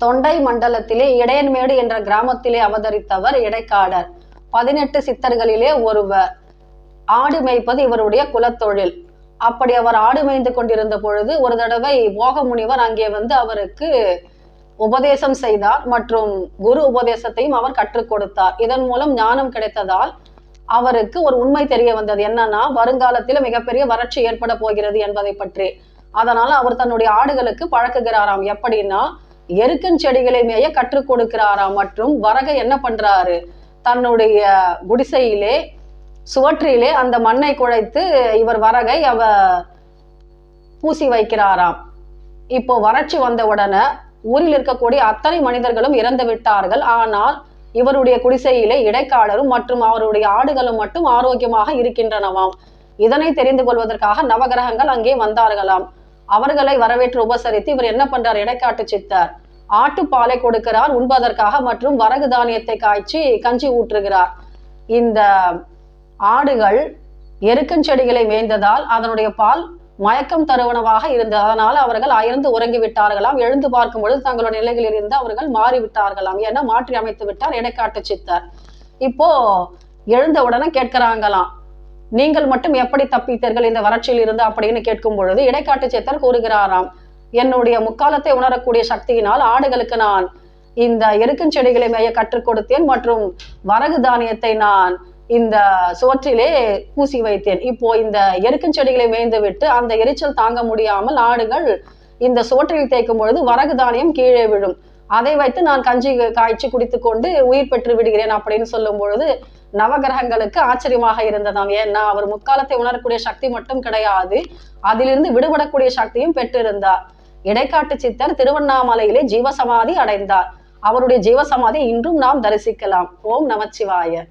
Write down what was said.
தொண்டை மண்டலத்திலே இடையன்மேடு என்ற கிராமத்திலே அவதரித்தவர் இடைக்காடர். 18 சித்தர்களிலே ஒருவர். ஆடு மேய்ப்பது இவருடைய குலத்தொழில். அப்படி அவர் ஆடு மேய்ந்து கொண்டிருந்த பொழுது ஒரு தடவை போக முனிவர் அங்கே வந்து அவருக்கு உபதேசம் செய்தார் மற்றும் குரு உபதேசத்தையும் அவர் கற்றுக் கொடுத்தார். இதன் மூலம் ஞானம் கிடைத்ததால் அவருக்கு ஒரு உண்மை தெரிய வந்தது. என்னன்னா, வருங்காலத்தில் மிகப்பெரிய வறட்சி ஏற்பட போகிறது என்பதை பற்றி. அதனால அவர் தன்னுடைய ஆடுகளுக்கு பழக்குகிறாராம். எப்படின்னா, எருக்கன் செடிகளை மேய கற்றுக் கொடுக்கிறாராம். மற்றும் வரகை என்ன பண்றாரு, தன்னுடைய குடிசையிலே சுவற்றிலே அந்த மண்ணை குழைத்து இவர் வரகை பூசி வைக்கிறாராம். இப்போ வறட்சி வந்தவுடனே ஊரில் இருக்கக்கூடிய அத்தனை மனிதர்களும் இறந்து விட்டார்கள். ஆனால் இவருடைய குடிசையிலே இடைக்காடரும் மற்றும் அவருடைய ஆடுகளும் மட்டும் ஆரோக்கியமாக இருக்கின்றனவாம். இதனை தெரிந்து கொள்வதற்காக நவகிரகங்கள் அங்கே வந்தார்களாம். அவர்களை வரவேற்று உபசரித்து இவர் என்ன பண்றார், இடைக்காட்டு சித்தர் ஆட்டுப்பாலை கொடுக்கிறார் உண்பதற்காக மற்றும் வரகு தானியத்தை காய்ச்சி கஞ்சி ஊற்றுகிறார். இந்த ஆடுகள் எருக்கன் செடிகளை மேய்ந்ததால் அதனுடைய பால் மயக்கம் தருவனவாக இருந்தது. அதனால அவர்கள் அயர்ந்து உறங்கி விட்டார்களாம். எழுந்து பார்க்கும் பொழுது தங்களுடைய நிலைகளில் இருந்து அவர்கள் மாறிவிட்டார்களாம். ஏன்னா மாற்றி அமைத்து விட்டார் இடைக்காட்டு சித்தர். இப்போ எழுந்த உடனே கேட்கிறாங்களாம், நீங்கள் மட்டும் எப்படி தப்பித்தீர்கள் இந்த வறட்சியில் இருந்து அப்படின்னு கேட்கும் பொழுது இடைக்காட்டு சித்தர் கூறுகிறாராம், என்னுடைய முக்காலத்தை உணரக்கூடிய சக்தியினால் ஆடுகளுக்கு நான் இந்த எருக்கன் செடிகளை மேய கற்றுக் கொடுத்தேன் மற்றும் வரகு தானியத்தை நான் இந்த சுவற்றிலே பூசி வைத்தேன். இப்போ இந்த எருக்கன் செடிகளை மேய்ந்து விட்டு அந்த எரிச்சல் தாங்க முடியாமல் ஆடுகள் இந்த சுவற்றில் தேய்க்கும் பொழுது வரகு தானியம் கீழே விழும். அதை வைத்து நான் கஞ்சி காய்ச்சி குடித்து கொண்டு உயிர் பெற்று விடுகிறேன் அப்படின்னு சொல்லும் பொழுது நவகிரகங்களுக்கு ஆச்சரியமாக இருந்ததாம். ஏன்னா அவர் முக்காலத்தை உணரக்கூடிய சக்தி மட்டும் கிடையாது, அதிலிருந்து விடுபடக்கூடிய சக்தியும் பெற்றிருந்தார். இடைக்காட்டு சித்தர் திருவண்ணாமலையிலே ஜீவசமாதி அடைந்தார். அவருடைய ஜீவசமாதி இன்றும் நாம் தரிசிக்கலாம். ஓம் நமச்சிவாய.